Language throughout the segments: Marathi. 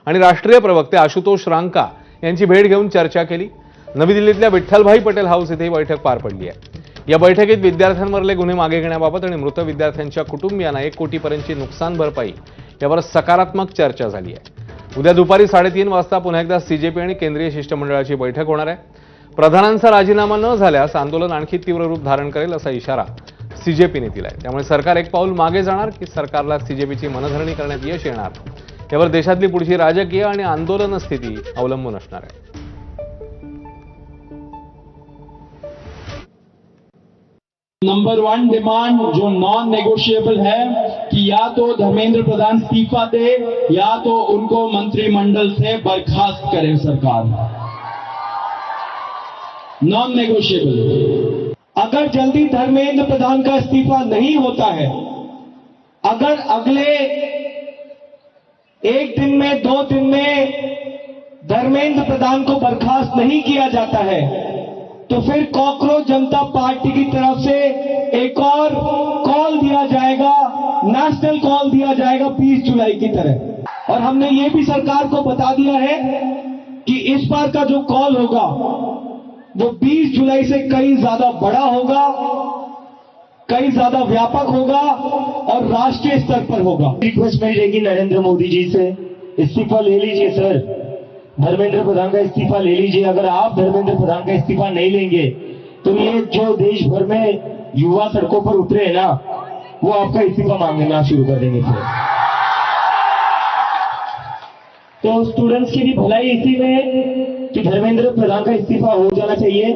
आणि राष्ट्रीय प्रवक्ते आशुतोष रांका यांची भेट घेऊन चर्चा केली। नवी दिल्लीतल्या विठ्ठलभाई पटेल हाऊस इथे ही बैठक पार पडली आहे। या बैठकीत विद्यार्थ्यांवरले गुन्हे मागे घेण्याबाबत आणि मृत विद्यार्थ्यांच्या कुटुंबियांना 1 कोटीपर्यंतची नुकसान भरपाई यावर सकारात्मक चर्चा झाली आहे। उद्या दुपारी 3:30 वाजता पुन्हा एकदा सीजेपी आणि केंद्रीय शिष्टमंडळाची बैठक होणार आहे। प्रधानांचा राजीनामा न झाल्यास आंदोलन आणखी तीव्र रूप धारण करेल असा इशारा सीजेपीने दिलाय। त्यामुळे सरकार एक पाऊल मागे जाणार की सरकारला सीजेपीची मनधरणी करण्यात यश येणार यावर देशातली पुढची राजकीय आणि आंदोलन स्थिती अवलंबून असणार आहे। नंबर 1 डिमांड जो नॉन नेगोशिएबल है कि या तो धर्मेंद्र प्रधान इस्तीफा दे या तो उनको मंत्रिमंडल से बर्खास्त करे सरकार। Non negotiable. अगर जल्दी धर्मेंद्र प्रधान का इस्तीफा नहीं होता है, अगर अगले 1 दिन में 2 दिन में धर्मेंद्र प्रधान को बर्खास्त नहीं किया जाता है, तो फिर कॉकरोच जनता पार्टी की तरफ से एक और कॉल दिया जाएगा, नेशनल कॉल दिया जाएगा 20 जुलाई की तरह। और हमने ये भी सरकार को बता दिया है कि इस बार का जो कॉल होगा वो 20 जुलाई से कहीं ज्यादा बड़ा होगा, कहीं ज्यादा व्यापक होगा और राष्ट्रीय स्तर पर होगा। रिक्वेस्ट मेरी रहेगी नरेंद्र मोदी जी से, इस्तीफा ले लीजिए सर, धर्मेंद्र प्रधान का इस्तीफा ले लीजिए। अगर आप धर्मेंद्र प्रधान का इस्तीफा नहीं लेंगे तो ये जो देश भर में युवा सड़कों पर उतरे हैं ना, वो आपका इस्तीफा मांगना शुरू कर देंगे फिर। तो स्टूडेंट्स की भी भलाई इसी में है कि धर्मेंद्र प्रधान का इस्तीफा हो जाना चाहिए,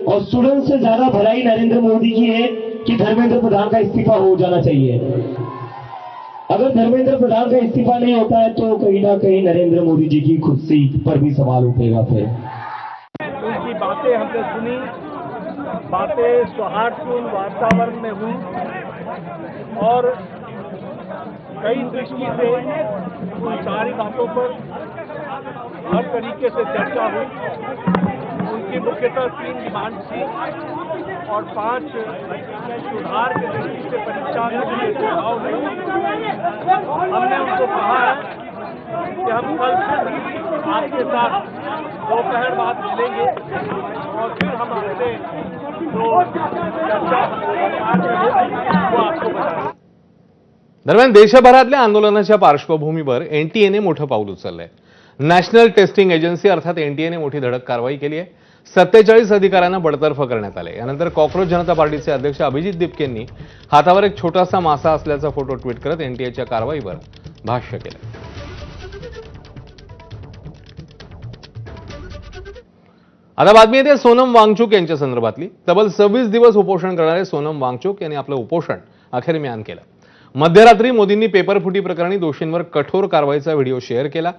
और स्टूडेंट्स से ज्यादा भलाई नरेंद्र मोदी की है कि धर्मेंद्र प्रधान का इस्तीफा हो जाना चाहिए। अगर धर्मेंद्र प्रधान का इस्तीफा नहीं होता है तो कहीं ना कहीं नरेंद्र मोदी जी की कुर्सी पर भी सवाल उठेगा। फिर उनकी बातें हमने सुनी, बातें सौहार्दपूर्ण वातावरण में हुई और कई दृष्टि से उन सारी बातों पर हर तरीके से चर्चा हुई। उनकी मुख्यतः 3 डिमांड थी और 5 सुधार की दृष्टि से परीक्षा में सुझाव नहीं। हमने उनको कहा है कि हम कल फिर आपके साथ दोपहर बाद मिलेंगे और फिर हम अपने जो चर्चा वो आपको बताएंगे। दरम्यान देशभरातल्या आंदोलनाच्या पार्श्वभूमीवर एनटीएने मोठं पाऊल उचललंय। नॅशनल टेस्टिंग एजन्सी अर्थात एनटीएने मोठी धडक कारवाई केली आहे। 47 अधिकाऱ्यांना बडतर्फ करण्यात आले। यानंतर कॉकरोच जनता पार्टीचे अध्यक्ष अभिजित दिपकेंनी हातावर एक छोटासा मासा असल्याचा फोटो ट्विट करत एनटीएच्या कारवाईवर भाष्य केलं। आता बातमी येते सोनम वांगचुक यांच्या संदर्भातली। तब्बल 26 दिवस उपोषण करणारे सोनम वांगचुक यांनी आपलं उपोषण अखेर म्यान केलं। मध्यरात्री मोदींनी पेपरफुटी प्रकरणी दोषींवर कठोर कारवाईचा व्हिडिओ शेअर केला।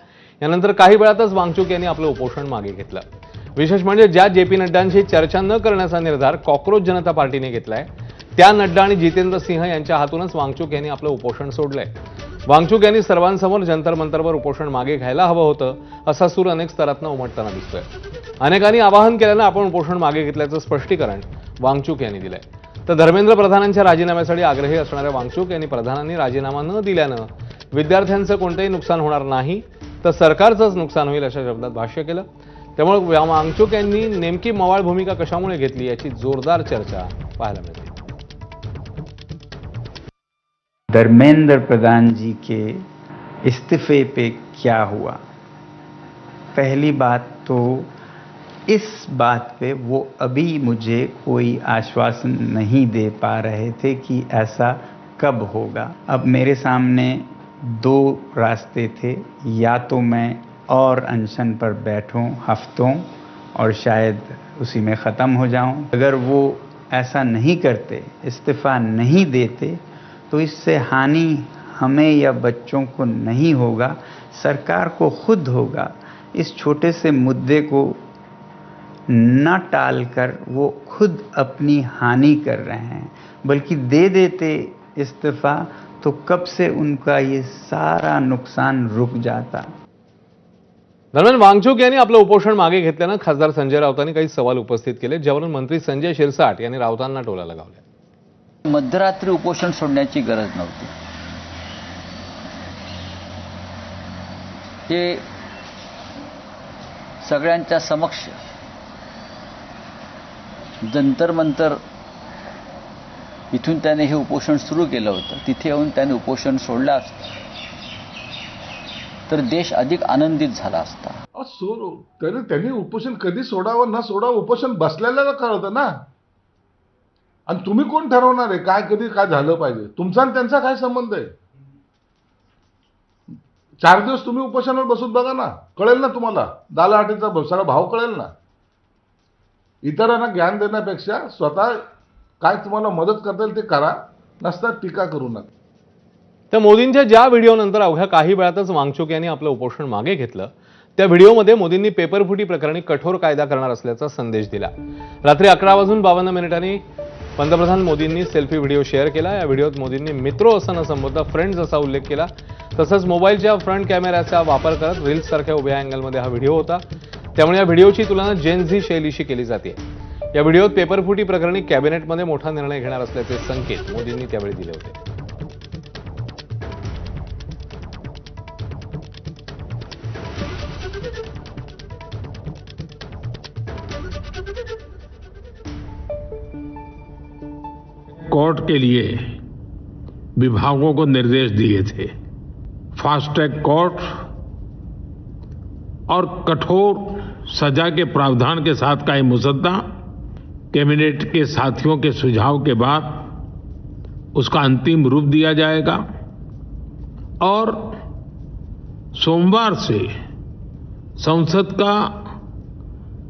यानंतर काही वेळातच वांगचुक यांनी आपलं उपोषण मागे घेतलं। विशेष म्हणजे ज्या जेपी नड्डांशी चर्चा न करण्याचा निर्धार कॉकरोच जनता पार्टीने घेतलाय, त्या नड्डा आणि जितेंद्र सिंह यांच्या हातूनच वांगचुक यांनी आपलं उपोषण सोडलंय। वांगचुक यांनी सर्वांसमोर जंतर मंतरवर उपोषण मागे घ्यायला हवं होतं असा सूर अनेक स्तरातनं उमटताना दिसतोय। अनेकांनी आवाहन केल्यानं आपण उपोषण मागे घेतल्याचं स्पष्टीकरण वांगचुक यांनी दिलंय। तर धर्मेंद्र प्रधानांच्या राजीनाम्यासाठी आग्रही असणाऱ्या वांगचुक यांनी प्रधानांनी राजीनामा न दिल्यानं विद्यार्थ्यांचं कोणतंही नुकसान होणार नाही तर सरकारचंच नुकसान होईल अशा शब्दात भाष्य केलं। त्यामुळे वांगचुक यांनी नेमकी मवाळ भूमिका कशामुळे घेतली याची जोरदार चर्चा पाहायला मिळते। धर्मेंद्र प्रधान जी के इस्तीफे पे क्या हुआ? पहली बात तो इस बात पे वो अभी मुझे कोई आश्वासन नहीं दे पा रहे थे कि ऐसा कब होगा। अब मेरे सामने 2 रास्ते थे, या तो मैं और अनशन पर बैठूं हफ्तों और शायद उसी में ख़त्म हो जाऊं। अगर वो ऐसा नहीं करते, इस्तीफ़ा नहीं देते, तो इससे हानि हमें या बच्चों को नहीं होगा, सरकार को खुद होगा। इस छोटे से मुद्दे को न टालकर वो खुद अपनी हानि कर रहे हैं, बल्कि दे देते इस्तीफ़ा तो कब से उनका ये सारा नुकसान रुक जाता। दरम्यान वांगचुक यांनी आपलं उपोषण मागे घेतल्यानं खासदार संजय राऊतांनी काही सवाल उपस्थित केले, ज्यावरून मंत्री संजय शिरसाट यांनी राऊतांना टोला लगावला। मध्यरात्री उपोषण सोडण्याची गरज नव्हती। ते सगळ्यांच्या समक्ष जंतर मंतर इथून त्याने हे उपोषण सुरू केलं होतं, तिथे येऊन त्याने उपोषण सोडलं असतं तर देश अधिक आनंदित झाला असता. तरी त्यांनी उपोषण कधी सोडावं न सोडावं उपोषण बसलेल्याला कळतं ना. आणि तुम्ही कोण ठरवणार आहे काय कधी काय झालं पाहिजे? तुमचा आणि त्यांचा काय संबंध आहे? 4 दिवस तुम्ही उपोषणावर बसून बघा ना, कळेल ना तुम्हाला. दालाहाटीचा सगळा भाव कळेल ना. इतरांना ज्ञान देण्यापेक्षा स्वतः काय तुम्हाला मदत करता येईल ते करा, नसता टीका करू नका. तर मोदींच्या ज्या व्हिडिओनंतर अवघ्या काही वेळातच वांगचुक यांनी आपलं उपोषण मागे घेतलं, त्या व्हिडिओमध्ये मोदींनी पेपरफुटी प्रकरणी कठोर कायदा करणार असल्याचा संदेश दिला. रात्री 11:52 पंतप्रधान मोदींनी सेल्फी व्हिडिओ शेअर केला. या व्हिडिओत मोदींनी मित्रो असं न संबोधता फ्रेंड्स असा उल्लेख केला. तसंच मोबाईलच्या फ्रंट कॅमेऱ्याचा वापर करत रील्स सारख्या उभ्या अँगलमध्ये हा व्हिडिओ होता. त्यामुळे या व्हिडिओची तुलना जेन झी शैलीशी केली जाते. या व्हिडिओत पेपरफुटी प्रकरणी कॅबिनेटमध्ये मोठा निर्णय घेणार असल्याचे संकेत मोदींनी त्यावेळी दिले होते. कोर्ट के लिए विभागों को निर्देश दिए थे। फास्ट ट्रैक कोर्ट और कठोर सजा के प्रावधान के साथ का ये मुसद्दा कैबिनेट के साथियों के सुझाव के बाद उसका अंतिम रूप दिया जाएगा और सोमवार से संसद का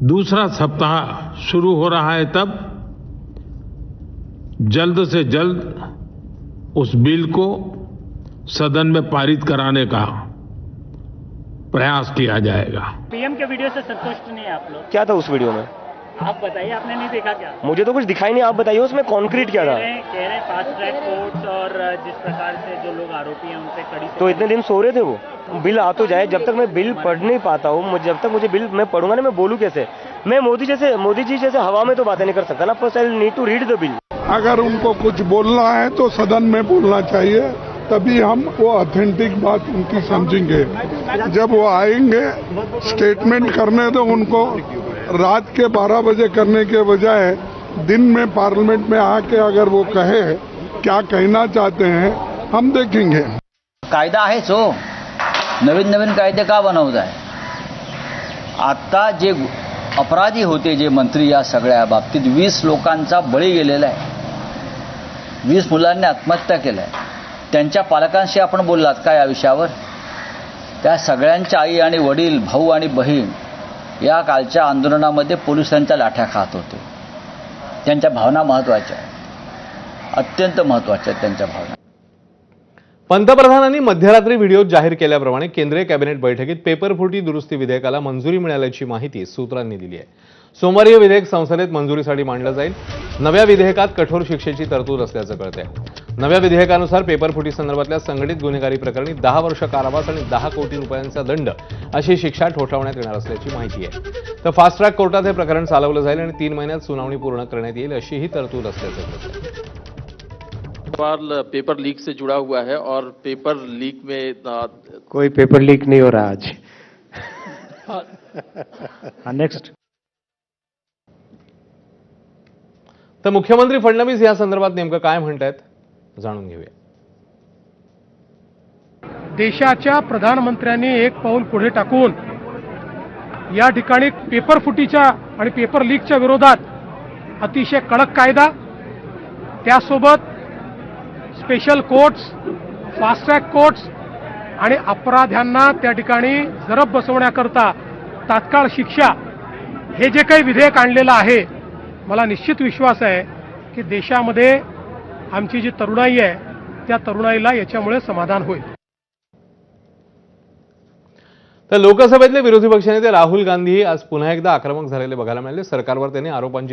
दूसरा सप्ताह शुरू हो रहा है, तब जल्द से जल्द उस बिल को सदन में पारित कराने का प्रयास किया जाएगा। पीएम के वीडियो से संतुष्ट नहीं है आप लोग? क्या था उस वीडियो में? आप बताइए, आपने नहीं देखा क्या? मुझे तो कुछ दिखाई नहीं, आप बताइए उसमें कॉन्क्रीट क्या था? कह रहे फास्ट ट्रैक कोर्ट्स और जिस प्रकार से जो लोग आरोपी हैं उन पे कड़ी से तो इतने दिन सो रहे थे वो? बिल आ तो जाए, जब तक मैं बिल पढ़ नहीं पाता हूँ, जब तक मुझे बिल मैं पढ़ूंगा ना, मैं बोलूँ कैसे? मैं मोदी जी जैसे हवा में तो बातें नहीं कर सकता ना। First I need to read the bill. अगर उनको कुछ बोलना है तो सदन में बोलना चाहिए, तभी हम वो ऑथेंटिक बात उनकी समझेंगे। जब वो आएंगे स्टेटमेंट करने तो उनको रात के 12 बजे करने के बजाय दिन में पार्लियामेंट में आके अगर वो कहे क्या कहना चाहते हैं, हम देखेंगे। कायदा आहेच हो, नवीन नवीन कायदे का बनवत आहे? आता जे अपराधी होते जे मंत्री, या सगळ्या बाबतीत 20 लोकांचा बळी गेलेला आहे, 20 मुलांनी आत्महत्या केल्या आहे. त्यांच्या पालकांशी आपण बोललात का या विषयावर? त्या सगळ्यांच्या आई आणि वडील, भाऊ आणि बहीण या कालच्या आंदोलनामध्ये पोलिसांच्या लाठ्या खात होते. त्यांच्या भावना महत्त्वाच्या आहेत, अत्यंत महत्त्वाच्या आहेत त्यांच्या भावना. पंतप्रधानांनी मध्यरात्री व्हिडिओत जाहीर केल्याप्रमाणे केंद्रीय कॅबिनेट बैठकीत पेपरफुटी दुरुस्ती विधेयकाला मंजुरी मिळाल्याची माहिती सूत्रांनी दिली आहे. सोमवारी हे विधेयक संसदेत मंजुरीसाठी मांडलं जाईल. नव्या विधेयकात कठोर शिक्षेची तरतूद असल्याचं कळतंय. नव्या विधेयकानुसार पेपरफुटी संदर्भातल्या संघटित गुन्हेगारी प्रकरणी 10 वर्ष कारावास आणि 10 कोटी रुपयांचा दंड अशी शिक्षा ठोठावण्यात येणार असल्याची माहिती आहे. तर फास्ट ट्रॅक कोर्टात हे प्रकरण चालवलं जाईल आणि 3 महिन्यात सुनावणी पूर्ण करण्यात येईल अशीही तरतूद असल्याचं कळतंय. सवाल पेपर लीक से जुड़ा हुआ है और पेपर लीक में कोई पेपर लीक नहीं हो रहा आज। नेक्स्ट। तर मुख्यमंत्री फडणवीस या संदर्भात नेमकं काय म्हणतायत जाणून घेऊया. देशाच्या प्रधानमंत्र्यांनी एक पाऊल पुढे टाकून या ठिकाणी पेपरफुटीच्या आणि पेपर लीकच्या विरोधात अतिशय कडक कायदा, त्यासोबत special courts, fast track courts आणि अपराध्यांना त्या ठिकाणी जरब बसवण्याकरता तात्काळ शिक्षा, हे जे काही विधेयक आणलेलं आहे, मला निश्चित विश्वास आहे की देशामध्ये आमची जी तरुणाई आहे त्या तरुणाईला याच्यामुळे समाधान होईल. तर लोकसभेतले विरोधी पक्षनेते राहुल गांधी आज पुन्हा एकदा आक्रमक झालेले बघायला मिळाले. सरकारवर त्यांनी आरोपांची